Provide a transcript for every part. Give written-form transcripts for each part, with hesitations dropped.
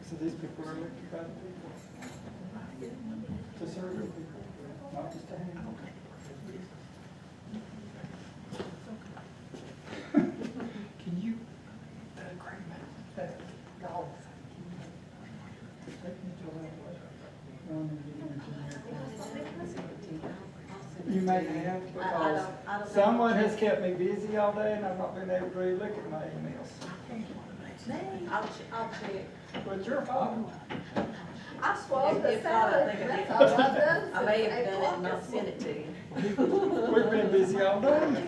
So these people are elected by the people to serve the people, not just to handle. Can you, that agreement, that dog thing, take me to that way? You may have, because someone has kept me busy all day and I've not been able to really look at my emails. I'll check. But it's your fault. I swallowed the If not, I salad, think I that's did. all I've done. I may have since done it and not 8 sent it to you. We've been busy all day. o'clock.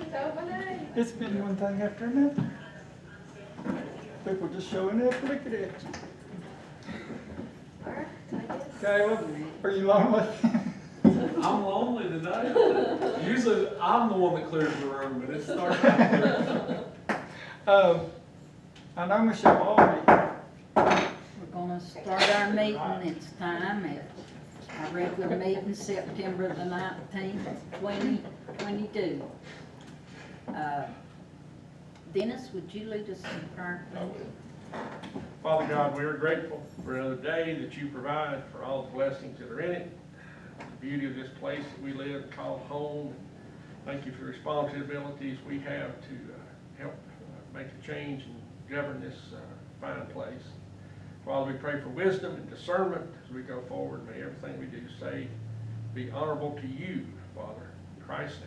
It's been one thing after another. People just showing up, look at it. All right, I guess. Caleb, are you lonely? I'm lonely today. Usually I'm the one that clears the room, but it's starting to clear. I know Michelle Albee. We're gonna start our meeting, it's time at our regular meeting, September the 19th, 2022. Dennis, would you lead us in prayer, please? Father God, we are grateful for another day that you provide, for all the blessings that are in it, the beauty of this place that we live, called home. Thank you for the responsibilities we have to help make a change and govern this fine place. Father, we pray for wisdom and discernment as we go forward. May everything we do say be honorable to you, Father. In Christ's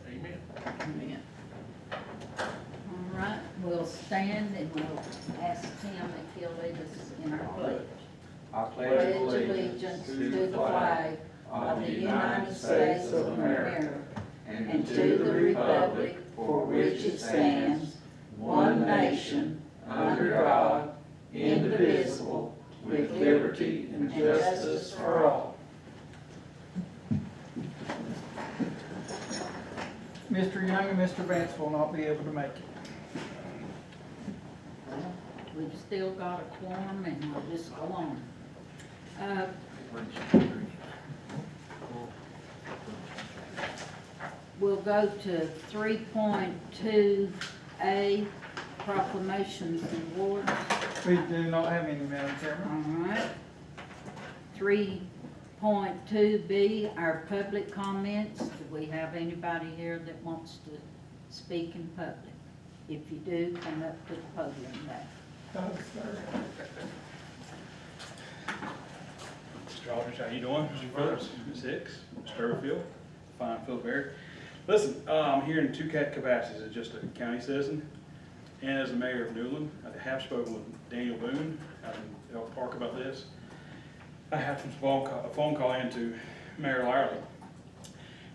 name, amen. Amen. All right, we'll stand and we'll ask Tim if he'll lead us in our pledge. I Pledge allegiance to the flag of the United States of America and to the republic for which it stands, one nation, under God, indivisible, with liberty and justice for all. Mr. Young and Mr. Vance will not be able to make it. Well, we've still got a quorum and we'll just go on. We'll go to 3.2A, proclamations and awards. We do not have any, Madam Chairman. All right. 3.2B, our public comments. Do we have anybody here that wants to speak in public? If you do, come up to the podium there. Mr. Aldridge, how you doing? Mr. Phillips, Ms. Hicks, Mr. Overfield, fine, Phil Barry. Listen, I'm here in two capacities as just a county citizen and as the mayor of Newland. I have spoken with Daniel Boone out in Elk Park about this. I have a phone call in to Mayor Lyerly.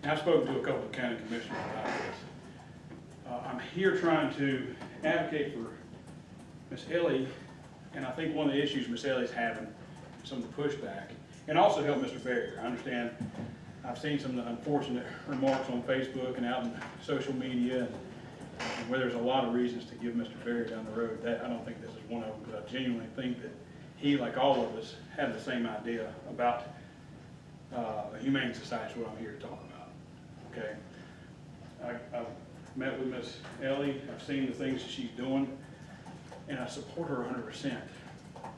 And I've spoken to a couple of county commissioners about this. I'm here trying to advocate for Miss Ellie, and I think one of the issues Miss Ellie's having, some of the pushback, and also help Mr. Barrier. I understand, I've seen some of the unfortunate remarks on Facebook and out in social media, and where there's a lot of reasons to give Mr. Barrier down the road. That I don't think this is one of them, because I genuinely think that he, like all of us, had the same idea about a humane society is what I'm here to talk about. Okay, I've met with Miss Ellie. I've seen the things that she's doing, and I support her 100%.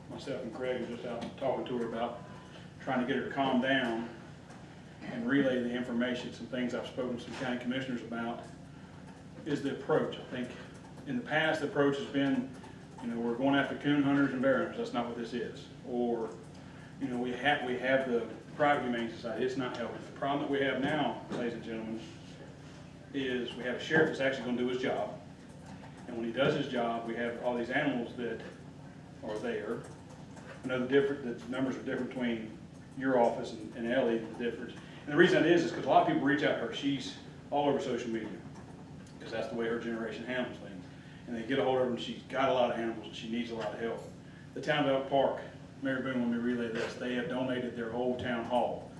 Myself and Craig were just out talking to her about trying to get her to calm down and relay the information. Some things I've spoken to some county commissioners about is the approach. I think in the past, the approach has been, you know, we're going after coon hunters and bear hunters. That's not what this is. Or, you know, we have the private humane society. It's not helping. The problem that we have now, ladies and gentlemen, is we have a sheriff that's actually going to do his job. And when he does his job, we have all these animals that are there. I know the numbers are different between your office and Ellie, the difference. And the reason that is because a lot of people reach out to her. She's all over social media because that's the way her generation handles things. And they get a hold of her and she's got a lot of animals and she needs a lot of help. The town of Elk Park, Mary Boone, let me relay this, they have donated their whole town hall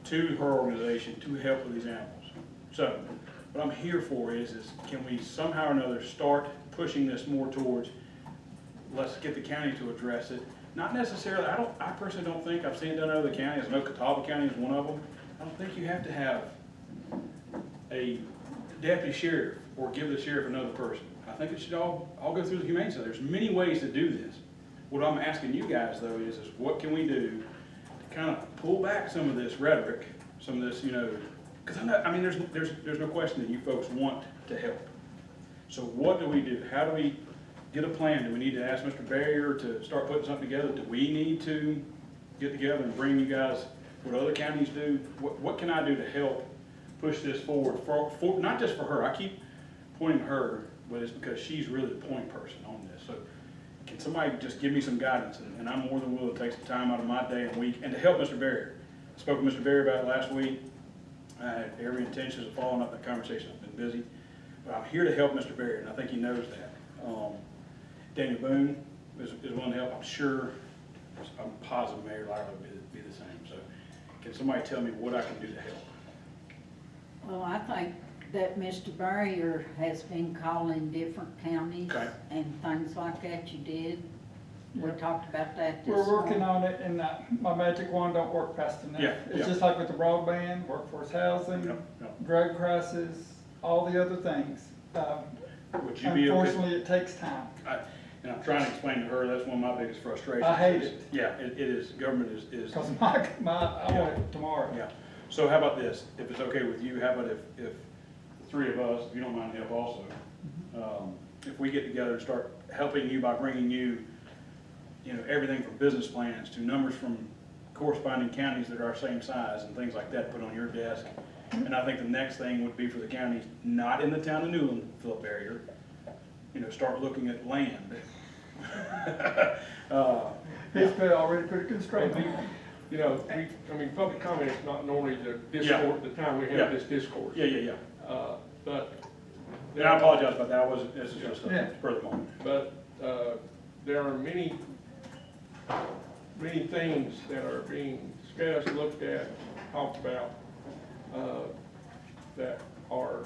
to her organization to help with these animals. So what I'm here for is can we somehow or another start pushing this more towards let's get the county to address it. Not necessarily, I personally don't think, I've seen it done in other counties, I know Catawba County is one of them. I don't think you have to have a deputy sheriff or give the sheriff another person. I think it should all go through the Humane Center. There's many ways to do this. What I'm asking you guys though is what can we do to kind of pull back some of this rhetoric, some of this, you know, because there's no question that you folks want to help. So what do we do? How do we get a plan? Do we need to ask Mr. Barrier to start putting something together? Do we need to get together and bring you guys what other counties do? What can I do to help push this forward for not just for her? I keep pointing to her, but it's because she's really the point person on this. So can somebody just give me some guidance? And I'm more than willing to take some time out of my day and week and to help Mr. Barrier. I spoke with Mr. Barrier about it last week. I had every intention of following up that conversation. I've been busy. But I'm here to help Mr. Barrier, and I think he knows that. Daniel Boone is willing to help. I'm positive Mayor Lyra would be the same. So can somebody tell me what I can do to help? Well, I think that Mr. Barrier has been calling different counties Okay. and things like that you did. We talked about that this We're working morning. on it, and my magic wand don't work fast enough. Yeah, It's yeah. just like with the broadband, workforce housing, Yep. drug crisis, all the other things. Would you be okay? Unfortunately, it takes time. And I'm trying to explain to her, that's one of my biggest frustrations. I hate it. Yeah, it is, government is. Because I want it tomorrow. Yeah, so how about this, if it's okay with you, how about if the three of us, if you don't mind help also, if we get together and start helping you by bringing you, you know, everything from business plans to numbers from corresponding counties that are our same size and things like that, put on your desk. And I think the next thing would be for the counties, not in the town of Newland, Philip Barrier, you know, start looking at land. He's already put a constraint on it. You know, public comment is not normally the Yeah. discourse, the time we Yeah. have this discourse. Yeah. But. And I apologize about that, this is just Yeah. a spur of the moment. But there are many things that are being discussed, looked at, talked about, that are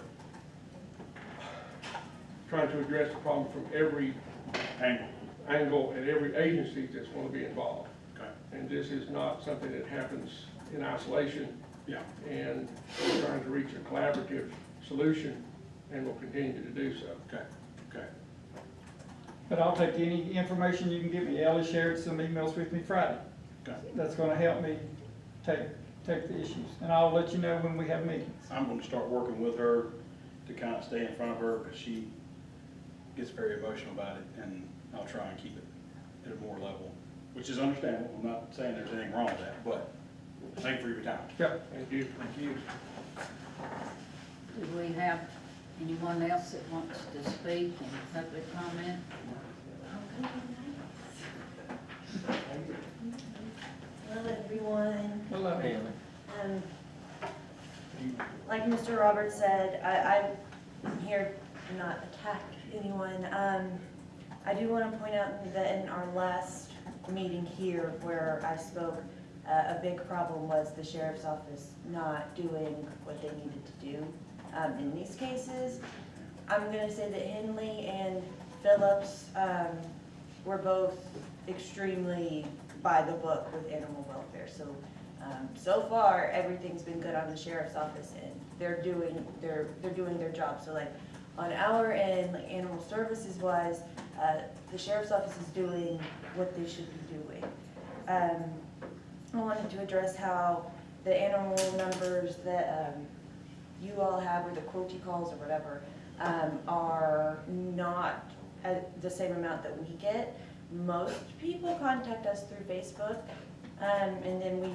trying to address the problem from every angle and every agency that's going to be involved. Okay. And this is not something that happens in isolation. Yeah. And we're trying to reach a collaborative solution, and will continue to do so. Okay. But I'll take any information you can give me. Ellie shared some emails with me Friday. Okay. That's gonna help me take the issues. And I'll let you know when we have meetings. I'm going to start working with her to kind of stay in front of her because she gets very emotional about it, and I'll try and keep it at a more level, which is understandable. I'm not saying there's anything wrong with that, but thank you for your time. Yep. Thank you. Thank you. Do we have anyone else that wants to speak in public comment? Hello, everyone. Hello. Like Mr. Roberts said, I'm here to not attack anyone. I do want to point out that in our last meeting here where I spoke, a big problem was the sheriff's office not doing what they needed to do in these cases. I'm going to say that Henley and Phillips were both extremely by the book with animal welfare. So far, everything's been good on the sheriff's office, and they're doing their job. So like on our end, like animal services wise, the sheriff's office is doing what they should be doing. I wanted to address how the animal numbers that you all have, or the quotey calls or whatever, are not at the same amount that we get. Most people contact us through Facebook, and then we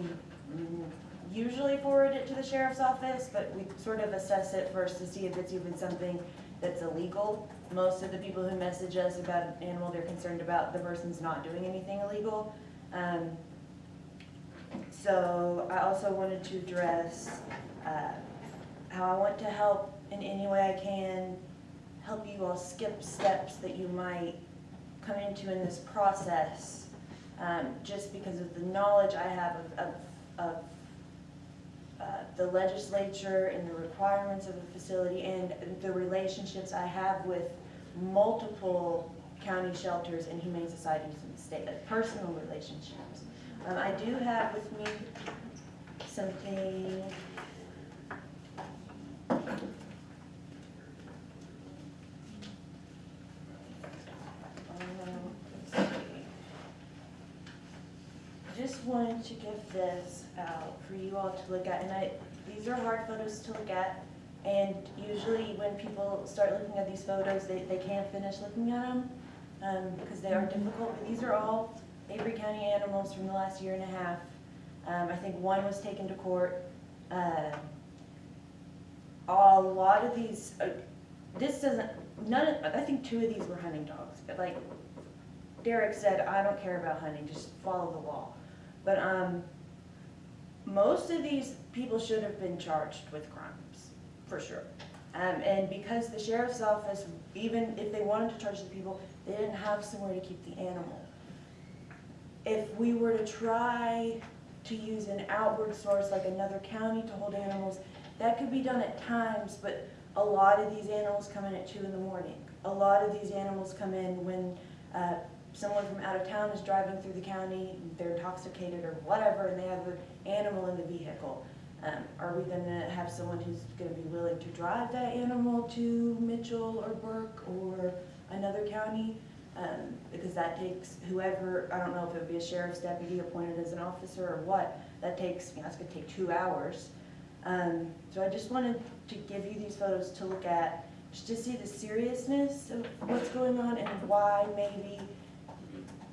usually forward it to the sheriff's office, but we sort of assess it first to see if it's even something that's illegal. Most of the people who message us about an animal they're concerned about, the person's not doing anything illegal. So I also wanted to address how I want to help in any way I can, help you all skip steps that you might come into in this process, just because of the knowledge I have of the legislature and the requirements of the facility and the relationships I have with multiple county shelters and humane societies in the state, like personal relationships. I do have with me something. Let's see. Just wanted to give this out for you all to look at, and these are hard photos to look at, and usually when people start looking at these photos, they can't finish looking at them, because they are difficult, but these are all Avery County animals from the last year and a half. I think one was taken to court. A lot of these, I think 2 of these were hunting dogs, but like Derek said, I don't care about hunting, just follow the law. But most of these people should have been charged with crimes, for sure. And because the sheriff's office, even if they wanted to charge the people, they didn't have somewhere to keep the animal. If we were to try to use an outward source like another county to hold animals, that could be done at times, but a lot of these animals come in at 2 in the morning. A lot of these animals come in when someone from out of town is driving through the county, they're intoxicated or whatever, and they have an animal in the vehicle. Are we gonna have someone who's gonna be willing to drive that animal to Mitchell or Burke or another county? Because that takes whoever, I don't know if it would be a sheriff's deputy appointed as an officer or what, that takes, it's gonna take 2 hours. So I just wanted to give you these photos to look at, just to see the seriousness of what's going on and why maybe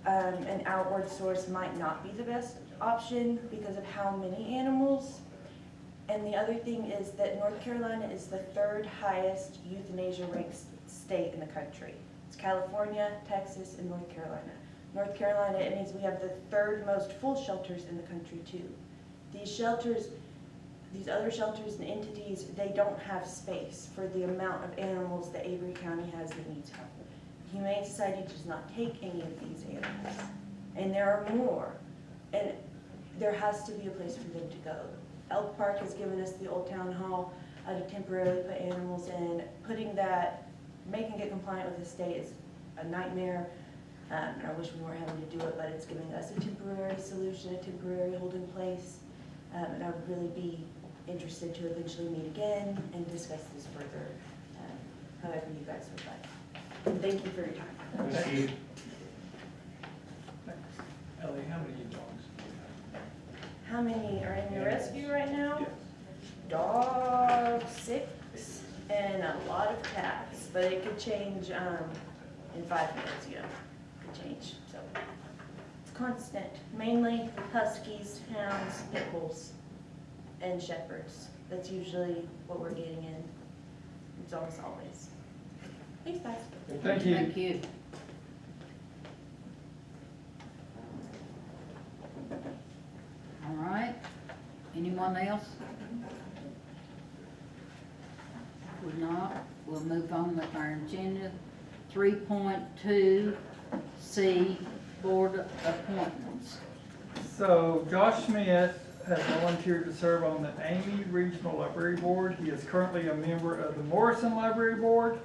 an outward source might not be the best option because of how many animals. And the other thing is that North Carolina is the 3rd highest euthanasia ranked state in the country. It's California, Texas, and North Carolina. North Carolina, it means we have the 3rd most full shelters in the country too. These shelters, these other shelters and entities, they don't have space for the amount of animals that Avery County has that needs help. Humane Society does not take any of these animals. And there are more. And there has to be a place for them to go. Elk Park has given us the old town hall to temporarily put animals in. Putting that, making it compliant with the state is a nightmare. And I wish we weren't having to do it, but it's giving us a temporary solution, a temporary holding place. And I would really be interested to eventually meet again and discuss this further, however you guys would like. Thank you for your time. Thank you. Ellie, how many dogs? How many are in the rescue right now? Yes. Dogs, 6, and a lot of cats, but it could change in 5 minutes, it could change, so. It's constant, mainly huskies, hounds, pit bulls, and shepherds. That's usually what we're getting in. It's almost always. Thanks, guys. Thank you. Thank you. All right, anyone else? If not, we'll move on with our agenda. 3.2 C, board appointments. So Josh Smith has volunteered to serve on the Amy Regional Library Board. He is currently a member of the Morrison Library Board,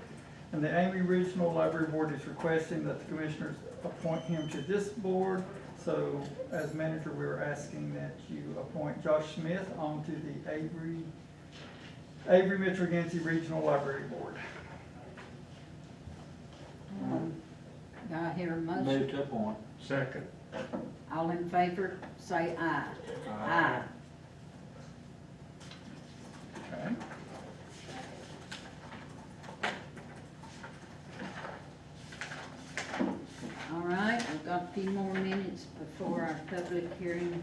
and the Amy Regional Library Board is requesting that the commissioners appoint him to this board. So as manager, we are asking that you appoint Josh Smith onto the Avery Mitchell-Gansey Regional Library Board. Do I hear a motion? Move to appoint. Second. All in favor, say aye. Aye. Okay. All right, we've got a few more minutes before our public hearing.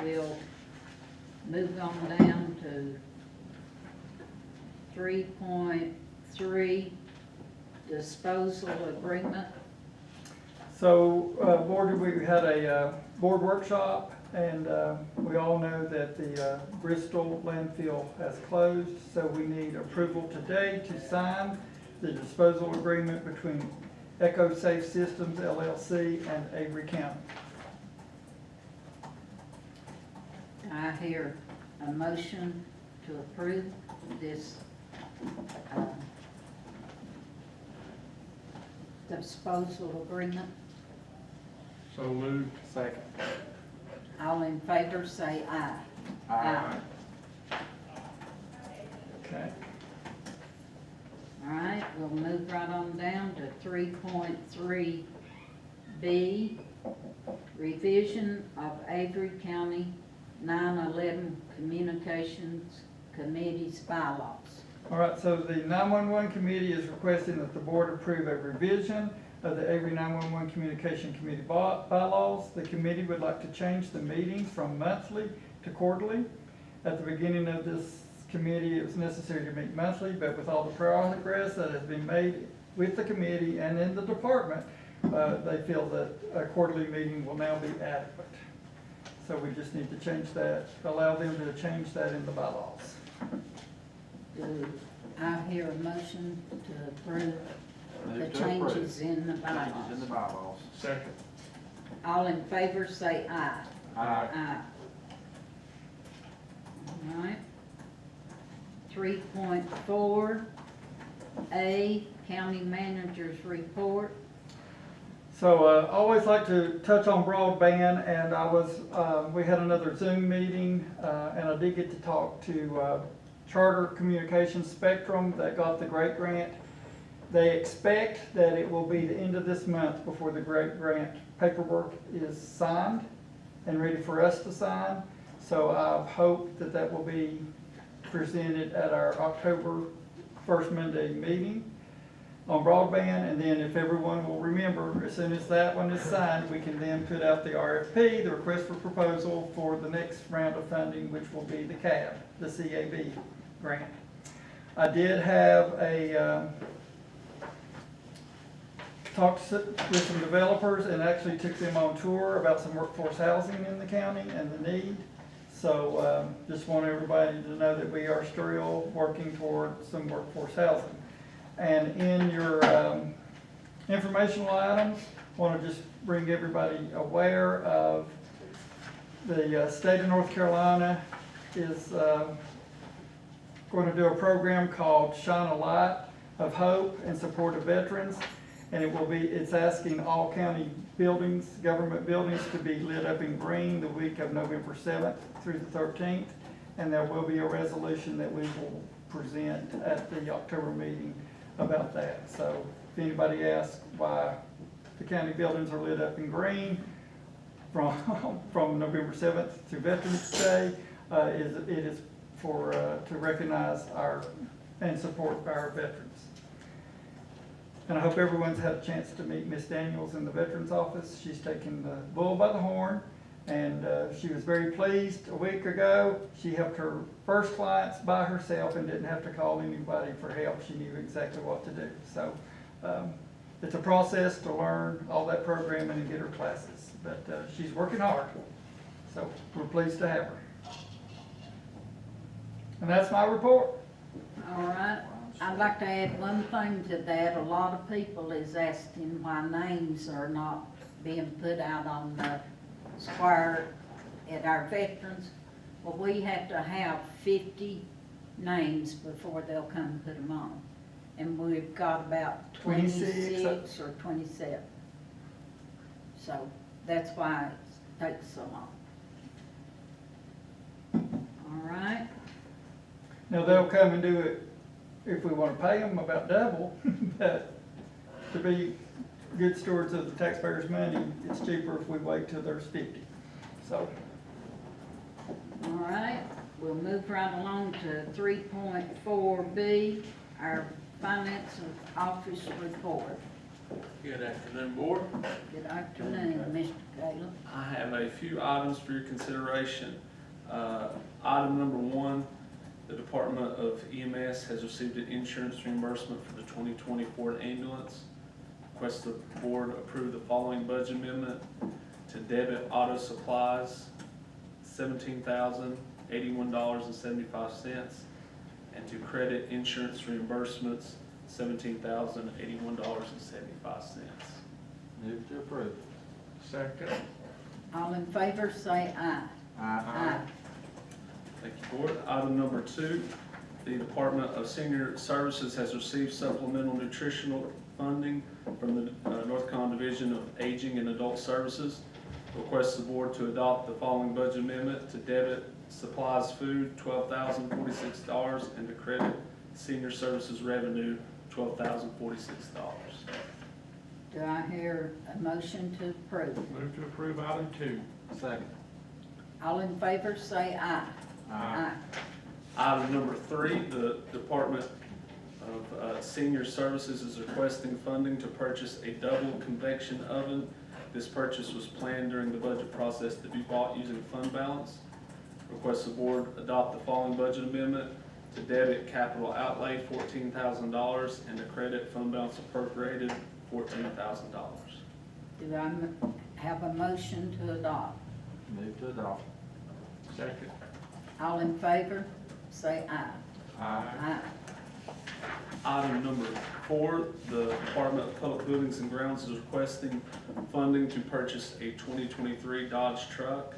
We'll move on down to 3.3, disposal agreement. So, board, we had a board workshop, and we all know that the Bristol landfill has closed, so we need approval today to sign the disposal agreement between Echo Safe Systems LLC and Avery County. I hear a motion to approve this disposal agreement. So moved. Second. All in favor say aye. Okay. All right, we'll move right on down to 3.3B, revision of Avery County 9/11 Communications Committee's bylaws. All right, so the 911 committee is requesting that the board approve a revision of the Avery 911 Communication Committee bylaws. The committee would like to change the meetings from monthly to quarterly. At the beginning of this committee, it was necessary to meet monthly, but with all the progress that has been made with the committee and in the department, they feel that a quarterly meeting will now be adequate. So we just need to change that, allow them to change that in the bylaws. Do I hear a motion to approve the Move to changes in the approve. Changes in the bylaws? bylaws. Second. All in favor say aye. Aye. Aye. All right. 3.4A, County Manager's Report. So I always like to touch on broadband, and we had another Zoom meeting, and I did get to talk to Charter Communications Spectrum that got the GREAT grant. They expect that it will be the end of this month before the GREAT grant paperwork is signed and ready for us to sign. So I hope that that will be presented at our October 1st Monday meeting on broadband, and then if everyone will remember, as soon as that one is signed, we can then put out the RFP, the request for proposal, for the next round of funding, which will be the CAB, the CAB grant. I did have a talk with some developers and actually took them on tour about some workforce housing in the county and the need. So just want everybody to know that we are still working toward some workforce housing. And in your informational items, want to just bring everybody aware of the state of North Carolina is going to do a program called Shine a Light of Hope in support of veterans. And it's asking all county buildings, government buildings, to be lit up in green the week of November 7th through the 13th. And there will be a resolution that we will present at the October meeting about that. So if anybody asks why the county buildings are lit up in green from November 7th to Veterans Day, it is for to recognize and support our veterans. And I hope everyone's had a chance to meet Miss Daniels in the Veterans Office. She's taken the bull by the horn, and she was very pleased. A week ago, she helped her first clients by herself and didn't have to call anybody for help. She knew exactly what to do. So it's a process to learn all that programming and get her classes, but she's working hard. So we're pleased to have her. And that's my report. All right. I'd like to add one thing to that. A lot of people is asking why names are not being put out on the square at our veterans. Well, we have to have 50 names before they'll come and put them on. And we've got about 26 or 27. So that's why it takes so long. All right. Now, they'll come and do it if we want to pay them about double, but to be good stewards of the taxpayers' money, it's cheaper if we wait till there's 50. So, All right, we'll move right along to 3.4B, our finance office report. Good afternoon, board. Good afternoon, Mr. Caleb. I have a few items for your consideration. Item number one, the Department of EMS has received an insurance reimbursement for the 2020 Ford ambulance. Request the board approve the following budget amendment to debit auto supplies $17,081.75, and to credit insurance reimbursements $17,081.75. Move to approve. Second. All in favor say aye. Aye. Thank you, board. Item number two, the Department of Senior Services has received supplemental nutritional funding from the North Carolina Division of Aging and Adult Services. Requests the board to adopt the following budget amendment: to debit supplies food, $12,046, and to credit senior services revenue, $12,046. Do I hear a motion to approve? Move to approve item 2. Second. All in favor, say aye. Aye. Item number 3, the Department of Senior Services is requesting funding to purchase a double convection oven. This purchase was planned during the budget process to be bought using fund balance. Request the board adopt the following budget amendment: to debit capital outlay $14,000 and to credit fund balance appropriated $14,000. Do I have a motion to adopt? Move to adopt. Second. All in favor, say aye. Aye. Aye. Item number 4, the Department of Public Buildings and Grounds is requesting funding to purchase a 2023 Dodge truck.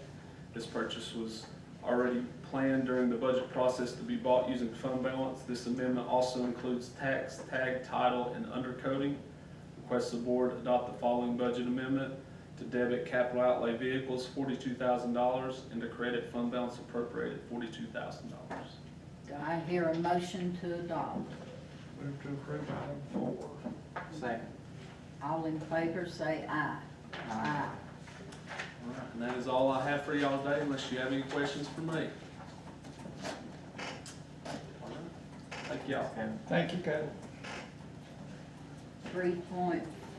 This purchase was already planned during the budget process to be bought using fund balance. This amendment also includes tax, tag, title, and undercoating. Request the board adopt the following budget amendment: to debit capital outlay vehicles $42,000 and to credit fund balance appropriated $42,000. Do I hear a motion to adopt? Move to approve item 4. Second. All in favor, say aye. Aye. All right, and that is all I have for y'all today, unless you have any questions for me. Thank y'all. Thank you, Kevin.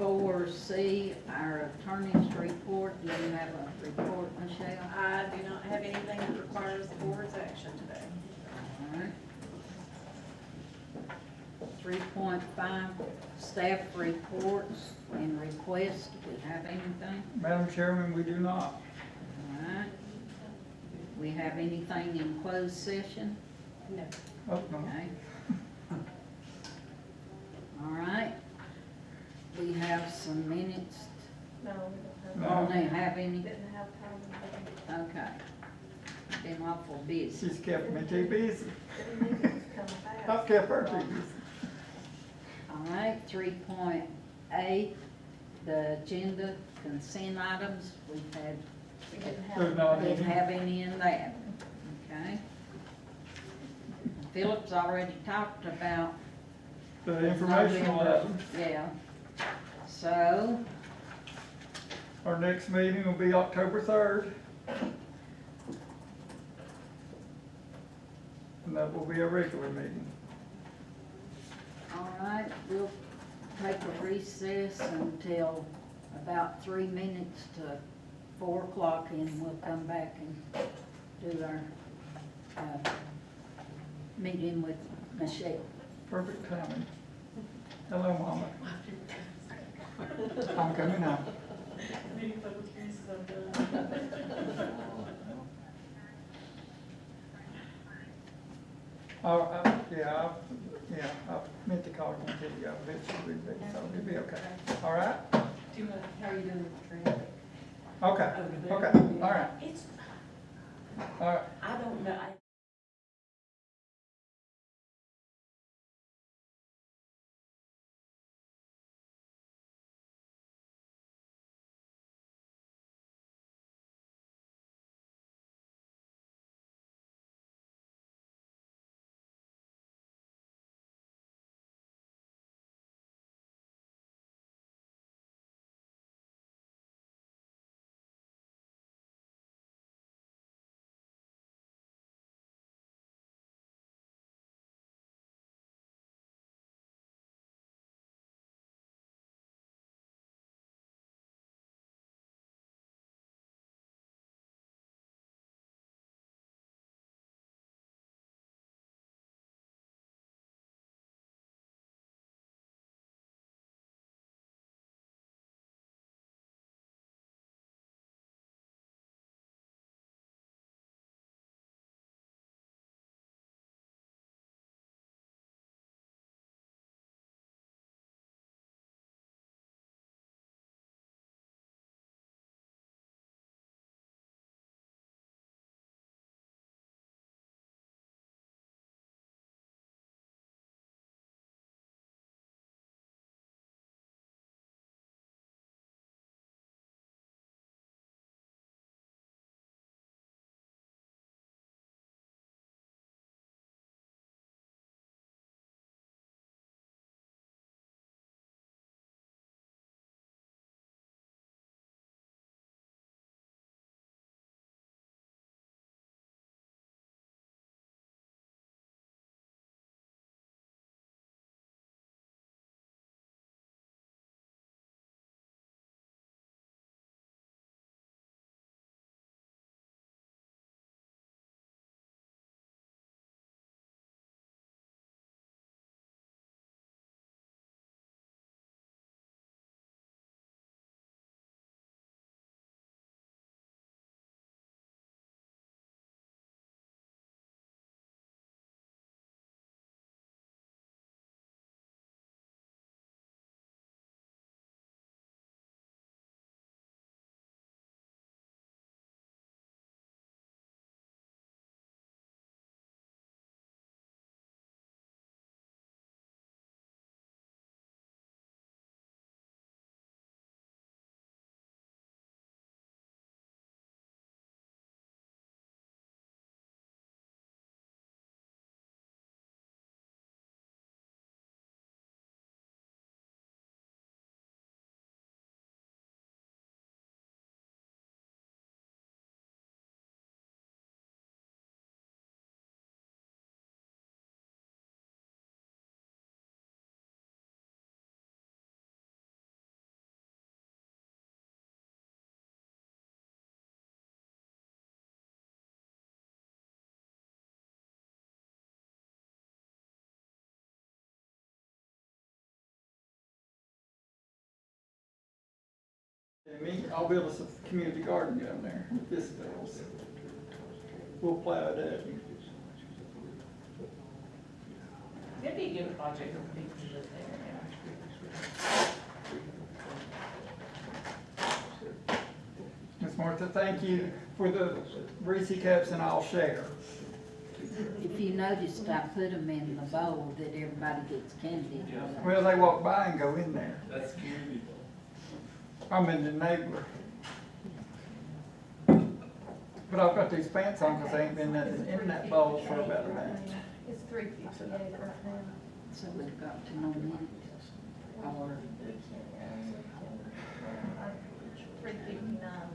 3.4C, our attorney's report. Do you have a report, Michelle? I do not have anything that requires the board's action today. All right. 3.5, staff reports and requests. Do we have anything? Madam Chairman, we do not. All right. We have anything in closed session? No. Oh, no. Okay. All right. We have some minutes. No, we No. Oh, they have any? didn't have time. Okay. Been awful busy. She's kept me too busy. The meetings come fast. I've kept her too busy. All right, 3.8, the agenda consent items. We've had, We didn't There's have. not didn't any. have any in that. Okay. Philip's already talked about. The informational items. Yeah. So, Our next meeting will be October 3rd. And that will be a regular meeting. all right, we'll take a recess until about 3 minutes to 4 o'clock, and we'll come back and do our meeting with Michelle. Perfect timing. Hello, Mama. I'm coming out. I meant to call you and tell you eventually, so it'll be okay. All right? How are you doing with traffic? Okay, Over there? okay, all right, It's, all right. I don't know. I'll build us a community garden down there if this fails. We'll plow it up. It'd be a good project for people to live there, Ms. Martha, thank you for the Reese cups, and I'll share. If you noticed, I put them in the bowl that everybody gets candy. Well, they walk by and go in there. That's community. I'm an enabler. But I've got these pants on because there ain't been nothing in that bowl for about a minute. It's 3:58 right now. So we've got 2 more minutes. Or 3:59.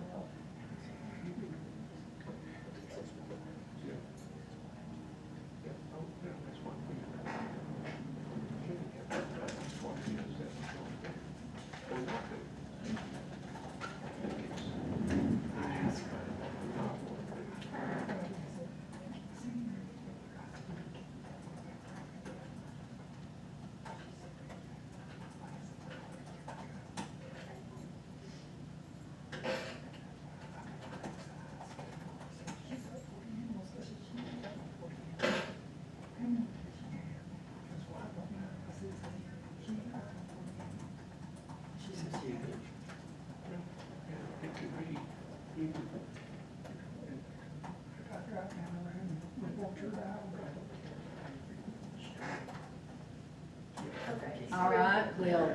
all right, we'll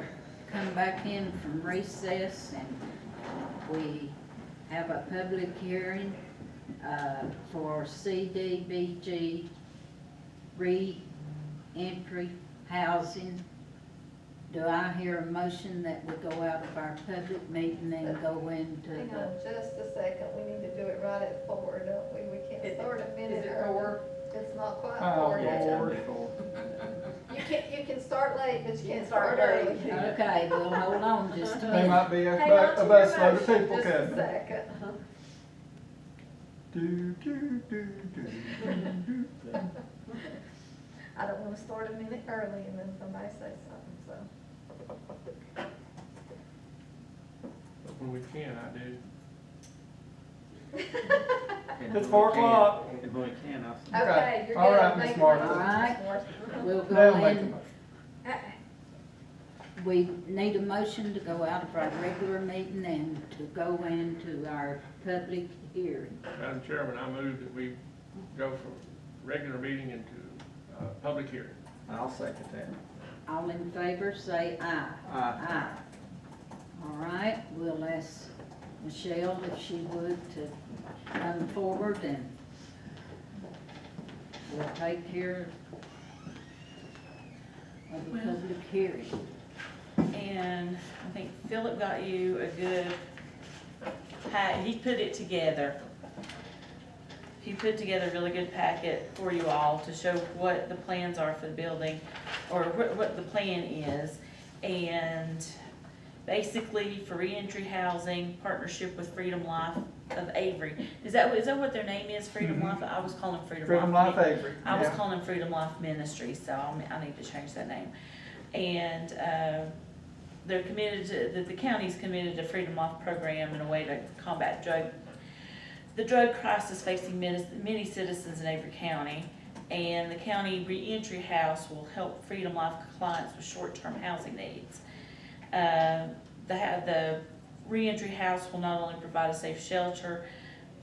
come back in from recess and we have a public hearing for CDBG re-entry housing. Do I hear a motion that we go out of our public meeting and go into Hang the, on just a second, we need to do it right at 4, don't we? We can't start a minute Is it early. 4? It's not quite Oh, 4 yet. Lord. You can start late, but you can't start start early. early. okay, we'll hold on just a There minute. might be a Hang on to your busload of motion people just a coming. second. Do, do, do, do, do, do. I don't wanna start a minute early and then somebody say something, so. When we can, I do. It's 4 o'clock. If we can, I'll. Okay, you're good. All right, Make Miss a Martha. motion, All right. Miss Martha. We'll They'll go make a in, motion. we need a motion to go out of our regular meeting and to go into our public hearing. Madam Chairman, I move that we go from regular meeting into public hearing. I'll second that. All in favor, say aye. Aye. All right, we'll ask Michelle if she would to come forward and we'll take care of the public hearing. And I think Philip got you a good he put it together. He put together a really good packet for you all to show what the plans are for the building, or what the plan is. And basically for reentry housing, partnership with Freedom Life of Avery. Is that what their name is, Freedom Mhm. Life? I was calling Freedom Freedom Life. Life Avery. I was Yeah. calling Freedom Life Ministry, so I need to change that name. And they're committed to, the county's committed to Freedom Life program in a way to combat the drug crisis facing many citizens in Avery County. And the county reentry house will help Freedom Life clients with short-term housing needs. The reentry house will not only provide a safe shelter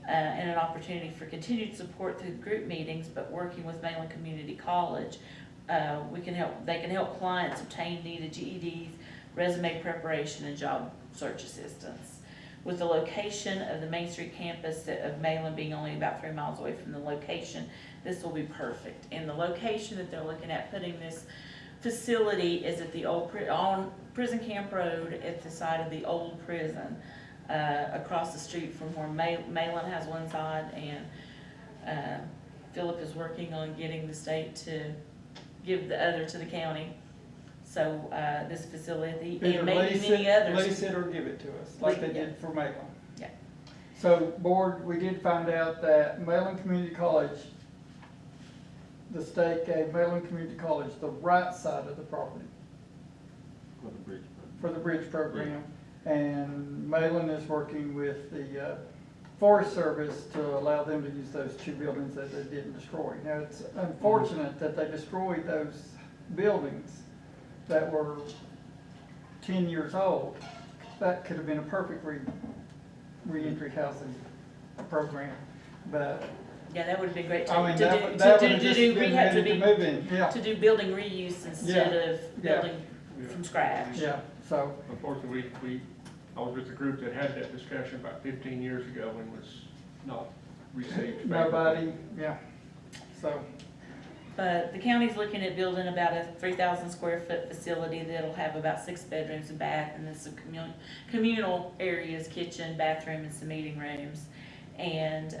and an opportunity for continued support through group meetings, but working with Mainland Community College, they can help clients obtain needed GEDs, resume preparation, and job search assistance. With the location of the Main Street campus of Mainland being only about 3 miles away from the location, this will be perfect. And the location that they're looking at putting this facility is at the old on Prison Camp Road at the side of the old prison, across the street from where Mainland has one side, and Philip is working on getting the state to give the other to the county. So this facility, Either and maybe lease many it, others. lease it or give it to us, like they Yeah. did for Malin. Yeah. So, board, we did find out that Malin Community College, the state gave Malin Community College the right side of the property For the bridge. for the bridge program. And Malin is working with the Forest Service to allow them to use those 2 buildings that they didn't destroy. Now, it's unfortunate that they destroyed those buildings that were 10 years old. That could have been a perfect reentry housing program, but Yeah, that would have been great to, I mean, to that do, would have to just do been rehab, ready to move in, yeah, to do building reuse instead of Yeah. building from scratch. yeah, so, Unfortunately, I was with a group that had that discussion about 15 years ago and was not received. favorably. nobody, yeah, so, But the county's looking at building about a 3,000 square foot facility that'll have about 6 bedrooms and bath, and then some communal areas, kitchen, bathroom, and some meeting rooms. And,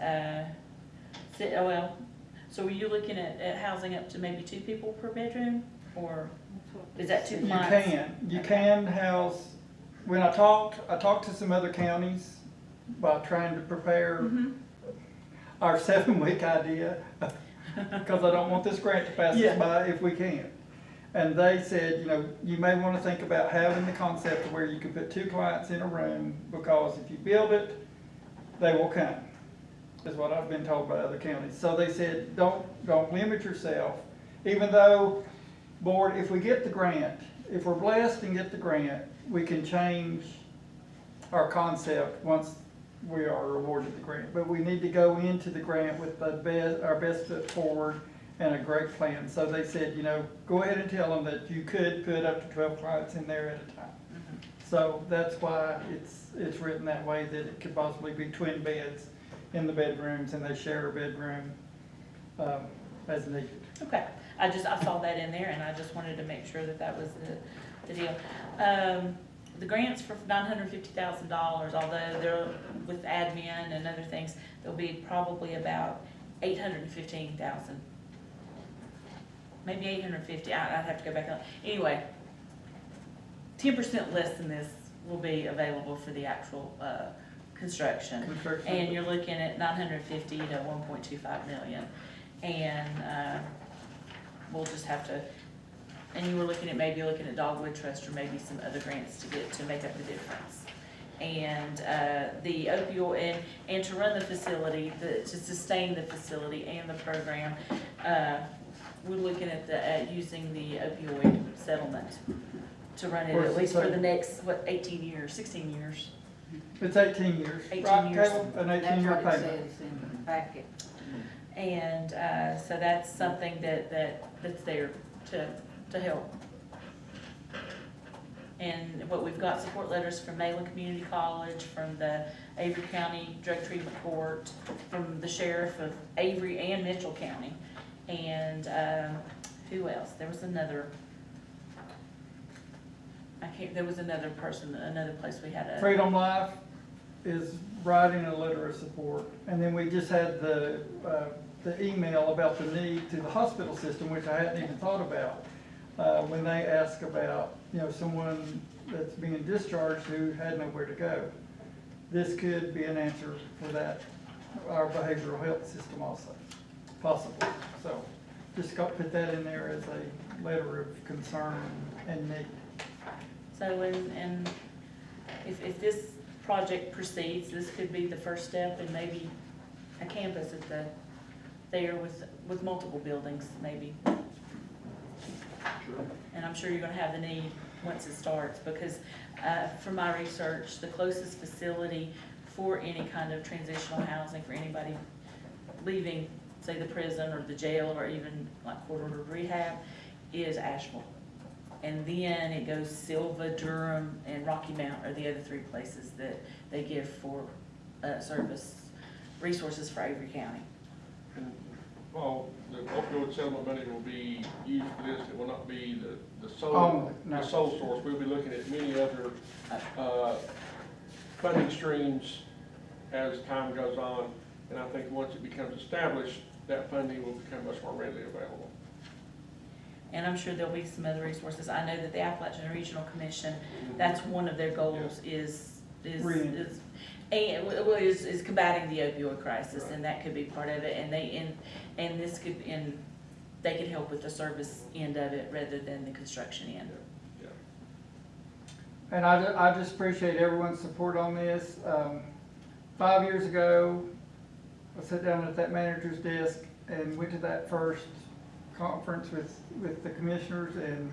so are you looking at housing up to maybe 2 people per bedroom, or is that too much? you can house, when I talked to some other counties about trying to prepare Mhm. our 7-week idea, because I don't want this grant to pass Yeah. us by if we can. And they said, you know, you may want to think about having the concept of where you can put 2 clients in a room, because if you build it, they will come, is what I've been told by other counties. So they said, don't limit yourself, even though, board, if we get the grant, if we're blessed and get the grant, we can change our concept once we are awarded the grant. But we need to go into the grant with our best foot forward and a great plan. So they said, you know, go ahead and tell them that you could put up to 12 clients in there at a time. So that's why it's written that way, that it could possibly be twin beds in the bedrooms, and they share a bedroom as needed. Okay, I saw that in there, and I just wanted to make sure that was the deal. The grants for $950,000, although they're with admin and other things, they'll be probably about $815,000. Maybe 850, I'd have to go back on. Anyway, 10% less than this will be available for the actual construction. And you're looking at 950 to 1.25 million. And we'll just have to, and you were looking at Dogwood Trust or maybe some other grants to make up the difference. And the opioid, and to run the facility, to sustain the facility and the program, we're looking at using the opioid settlement to run it at least for the next, 18 years, 16 years. It's 18 years. 18 Right, years. Caleb? An That's 18-year what it payment. says in the packet. And so that's something that's there to help. And what we've got, support letters from Malin Community College, from the Avery County Drug Treatment Court, from the sheriff of Avery and Mitchell County. And who else? There was another, there was another person, another place we had a. Freedom Life is writing a letter of support. And then we just had the email about the need to the hospital system, which I hadn't even thought about, when they ask about, someone that's being discharged who had nowhere to go. This could be an answer for that, our behavioral health system also, possibly. So just put that in there as a letter of concern and need. So, and if this project proceeds, this could be the first step in maybe a campus there with multiple buildings, maybe. And I'm sure you're gonna have the need once it starts, because from my research, the closest facility for any kind of transitional housing for anybody leaving, say, the prison or the jail or even like court-ordered rehab is Asheville. And then it goes Silva, Durham, and Rocky Mount are the other 3 places that they give for service resources for Avery County. Well, the opioid settlement money will be used for this, it will not be the sole, Oh, no. the sole source. We'll be looking at many other funding streams as time goes on, and I think once it becomes established, that funding will become much more readily available. And I'm sure there'll be some other resources. I know that the Appalachian Regional Commission, that's one of their goals is combating the opioid crisis, Right. and that could be part of it. And this could, they could help with the service end of it rather than the construction end. And I just appreciate everyone's support on this. 5 years ago, I sat down at that manager's desk and went to that first conference with the commissioners and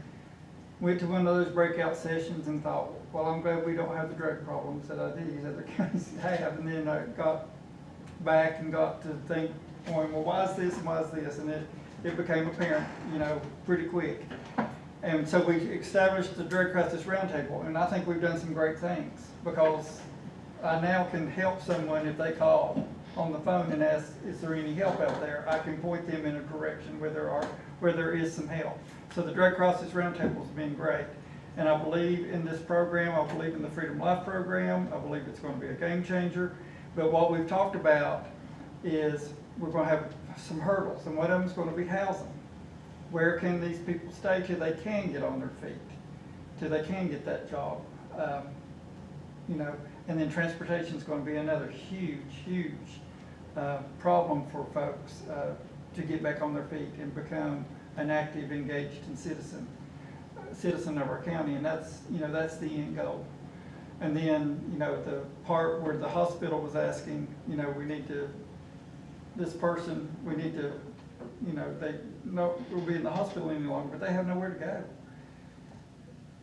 went to one of those breakout sessions and thought, well, I'm glad we don't have the drug problems that these other counties have. And then I got back and got to think, going, well, why is this and why is this? And it became apparent, you know, pretty quick. And so we established the Drug Crisis Roundtable, and I think we've done some great things, because I now can help someone if they call on the phone and ask, is there any help out there? I can point them in a direction where there is some help. So the Drug Crisis Roundtable has been great. And I believe in this program, I believe in the Freedom Life program, I believe it's going to be a game changer. But what we've talked about is we're going to have some hurdles, and one of them is going to be housing. Where can these people stay till they can get on their feet, till they can get that job? You know, and then transportation is going to be another huge problem for folks to get back on their feet and become an active, engaged, and citizen of our county, and that's, you know, that's the end goal. And then, you know, the part where the hospital was asking, you know, we need to, you know, they will be in the hospital any longer, but they have nowhere to go.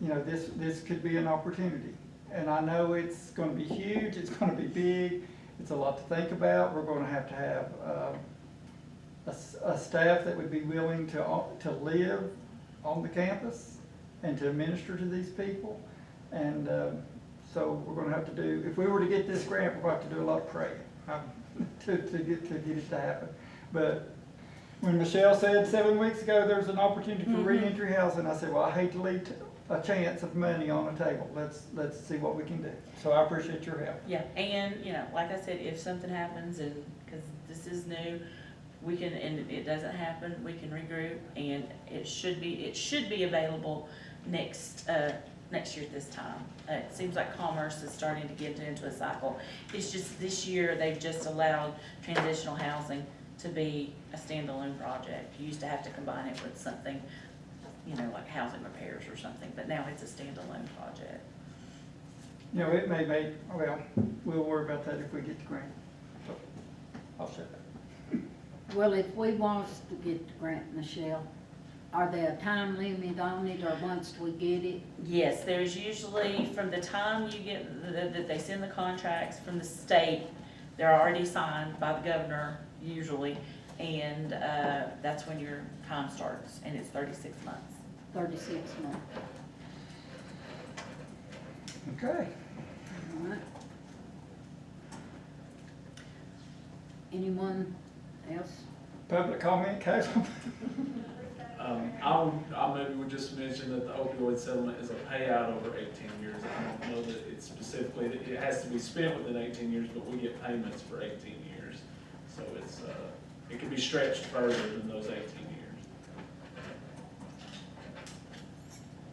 You know, this could be an opportunity. And I know it's going to be huge, it's going to be big, it's a lot to think about. We're going to have a staff that would be willing to live on the campus and to administer to these people. And so we're going to have to do, if we were to get this grant, we're going to have to do a lot of praying to get it to happen. But when Michelle said 7 weeks ago there's an opportunity for reentry housing, I said, well, I hate to leave a chance of money on the table. Let's see what we can do. So I appreciate your help. Yeah, and, you know, like I said, if something happens, and, because this is new, we can, and it doesn't happen, we can regroup, and it should be available next year at this time. It seems like Commerce is starting to get into a cycle. It's just this year, they've just allowed transitional housing to be a standalone project. You used to have to combine it with something, you know, like housing repairs or something, but now it's a standalone project. You know, it may make, well, we'll worry about that if we get the grant. So I'll shut that. Well, if we want to get the grant, Michelle, are there a time limit on it, or once we get it? Yes, there's usually, from the time you get, that they send the contracts from the state, they're already signed by the governor, usually, and that's when your time starts, and it's 36 months. 36 months. Okay. All right. Anyone else? Public comment, Caleb? I maybe would just mention that the opioid settlement is a payout over 18 years. I don't know that it's specifically, that it has to be spent within 18 years, but we get payments for 18 years. So it's, it can be stretched further than those 18 years.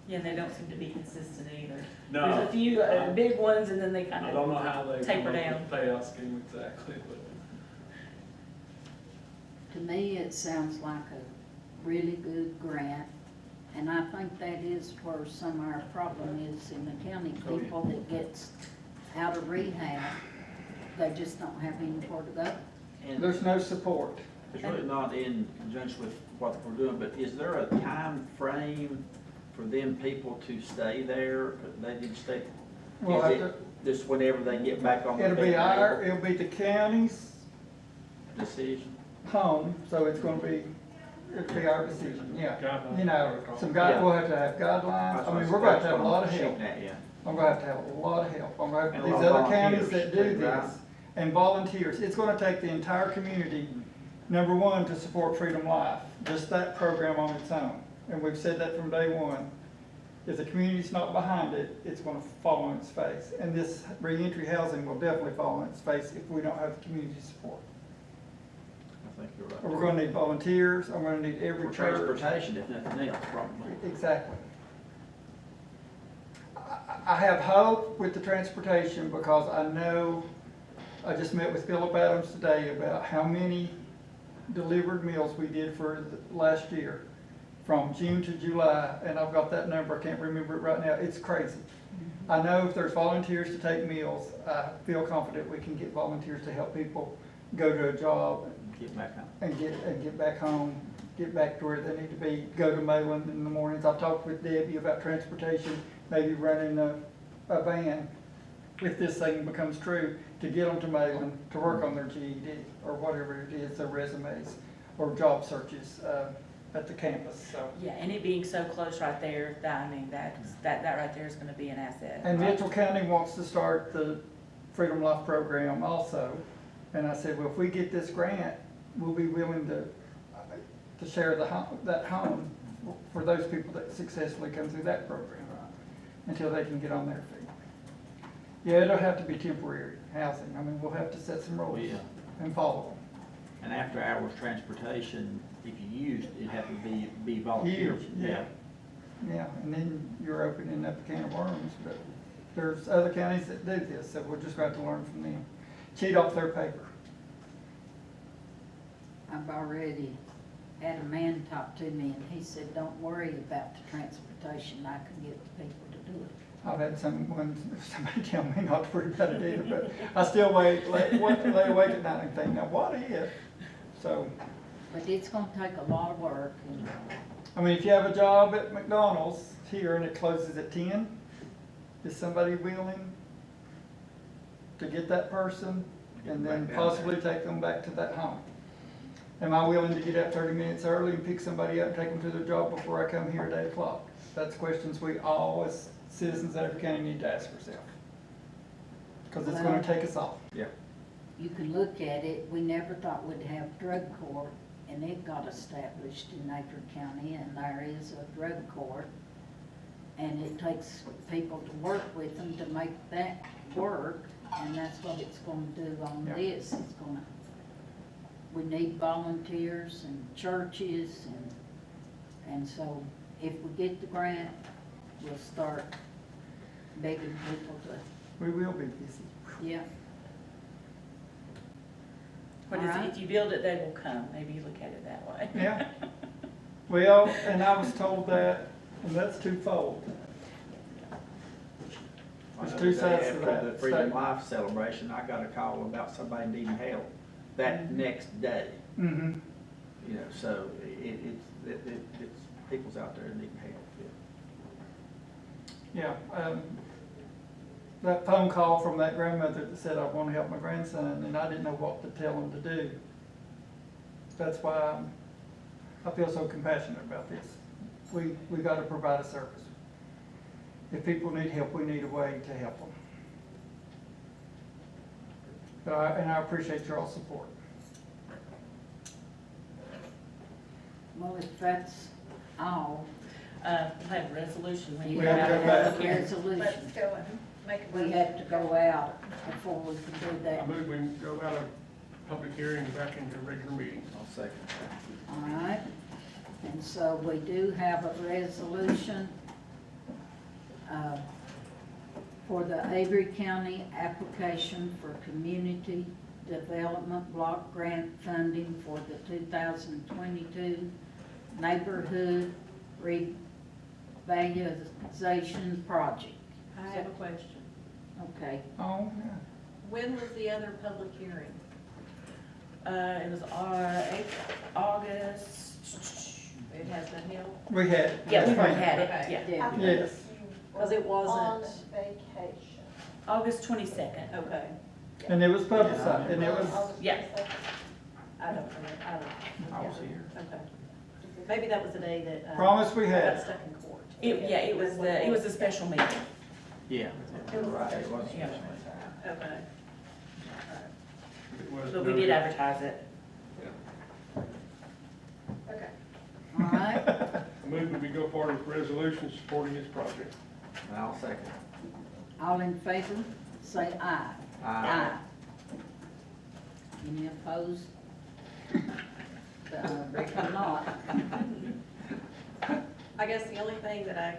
Yeah, and they don't seem to be consistent either. No. There's a few big ones, and then they kind I don't know how they taper come up down. with the payout scheme exactly, but. To me, it sounds like a really good grant, and I think that is where some of our problem is in the county. People that gets out of rehab, they just don't have anywhere to go. And There's no support. it's really not in conjunction with what we're doing, but is there a time frame for them people to stay there? They need to stay, We'll is have it just whenever they get back on the It'll be the county's decision? home, so it'll be our decision, yeah. Guidelines. You know, some guys, Yeah. we'll have to have guidelines. I mean, we're going to have a lot of help. Yeah. I'm gonna have to have a lot of help. I'm gonna And have a these lot of other counties that do volunteers, right? this, and volunteers. It's gonna take the entire community, number one, to support Freedom Life, just that program on its own. And we've said that from day one. If the community's not behind it, it's gonna fall on its face. And this reentry housing will definitely fall on its face if we don't have the community support. I think you're right. We're gonna need volunteers, I'm gonna need every For church. transportation, if nothing else, probably. Exactly. I have hope with the transportation because I know, I just met with Philip Adams today about how many delivered meals we did for last year from June to July, and I've got that number, I can't remember it right now, it's crazy. I know if there's volunteers to take meals, I feel confident we can get volunteers to help people go to a job Get back home. and get back home, get back to where they need to be, go to Mayland in the mornings. I've talked with Debbie about transportation, maybe running a van, if this thing becomes true, to get them to Mayland, to work on their GED, or whatever it is, their resumes, or job searches, at the campus, so. Yeah, and it being so close right there, that, I mean, that right there is gonna be an asset. And Mitchell County wants to start the Freedom Life program also. And I said, well, if we get this grant, we'll be willing to share that home for those people that successfully come through that program until they can get on their feet. Yeah, it'll have to be temporary housing. I mean, we'll have to set some rules Yeah. and follow them. And after hours transportation, if you used, it'd have to be volunteers. Yeah. Yeah, and then you're opening up a can of worms, but there's other counties that do this, so we're just going to have to learn from them. Cheat off their paper. I've already had a man talk to me, and he said, don't worry about the transportation, I can get the people to do it. I've had somebody tell me not to worry about it either, but I still lay awake at night and think, now what if? So, But it's gonna take a lot of work, and I mean, if you have a job at McDonald's here and it closes at 10, is somebody willing to get that person and then possibly take them back to that home? Am I willing to get up 30 minutes early and pick somebody up and take them to their job before I come here at 8 o'clock? That's questions we all, as citizens of Avery County, need to ask ourselves. Because it's gonna take us all. Yeah. you can look at it, we never thought we'd have drug court, and it got established in Avery County, and there is a drug court. And it takes people to work with them to make that work, and that's what it's gonna do on Yeah. this. It's gonna, we need volunteers and churches, and so if we get the grant, we'll start begging people to, We will be busy. yeah. What is it, if you build it, they will come, maybe you look at it that way. Yeah. Well, and I was told that, and that's twofold. There's two sides to After that the Freedom statement. Life celebration, I got a call about somebody needing help that next day. Mm-hmm. You know, so it's people's out there needing help. Yeah, that phone call from that grandmother that said, I want to help my grandson, and I didn't know what to tell him to do. That's why I feel so compassionate about this. We got to provide a service. If people need help, we need a way to help them. And I appreciate your all's support. Well, if that's all, We'll have a resolution when you We go have out to of go back. public hearing. resolution, Let's go and make a we motion. have to go out before we can do I that. move we go out of public hearing and back into regular meeting. I'll second that. All right, and so we do have a resolution for the Avery County application for community development block grant funding for the 2022 neighborhood revitalization project. I have a question. Okay, Oh, yeah. When was the other public hearing? It was August, It has been held? We had. yeah, we've already had Okay. it, yeah. yeah, Yes. Because it wasn't- On vacation. August 22nd. Okay. And it was publicized, and it was, Yeah. I don't know. I was here. Okay. Maybe that was the day that. promise we I had. got stuck in court. Yeah, it was a special meeting. Yeah. It was Right, it was. Yeah. Okay. It was But we did advertise it. Okay. all right, I move that we go forward with resolution supporting this project. And I'll second. all in favor, say aye. Aye. Any opposed? Reckon not. I guess the only thing that I,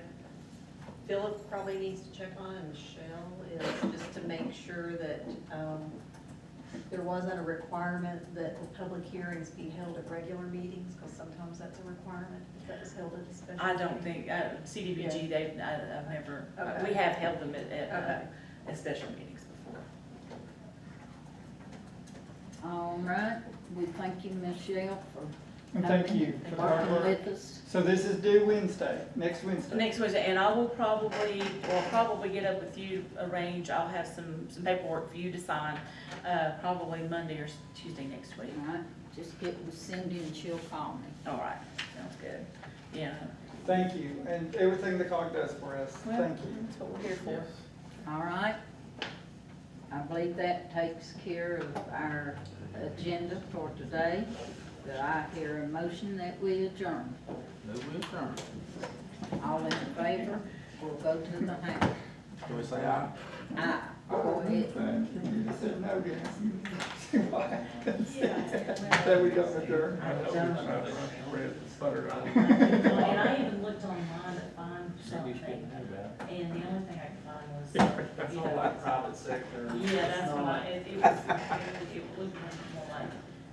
Philip probably needs to check on, and Michelle, is just to make sure that, there wasn't a requirement that the public hearings be held at regular meetings, because sometimes that's a requirement, if that was held at a special I don't meeting. think, CDBG, I've never, Okay. we have held them Okay. at special meetings before. All right, we thank you, Michelle, for And thank you for the hard working work. with us. So this is due Wednesday, next Wednesday. Next Wednesday, and I will probably get up with you, arrange, I'll have some paperwork for you to sign, probably Monday or Tuesday next week. All right, just get with Cindy and she'll call me. All right, sounds good, yeah. Thank you, and everything the COG does for us, Well, thank you. That's what we're here for. All right. I believe that takes care of our agenda for today. Do I hear a motion that we adjourn? Move with adjourn. All in favor, we'll go to the house. Can we say aye? Aye. Go ahead. You just said no, didn't you? See why? That we don't adjourn. Bread, butter, And I even looked online to find something, and the only thing I could find was, you know, private sector. yeah, that's what it looked more like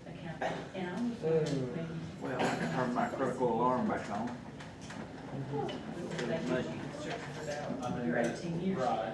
accounting, and I was thinking, Well, I can turn my critical alarm back on. maybe construction for about, you're 18 years. Right.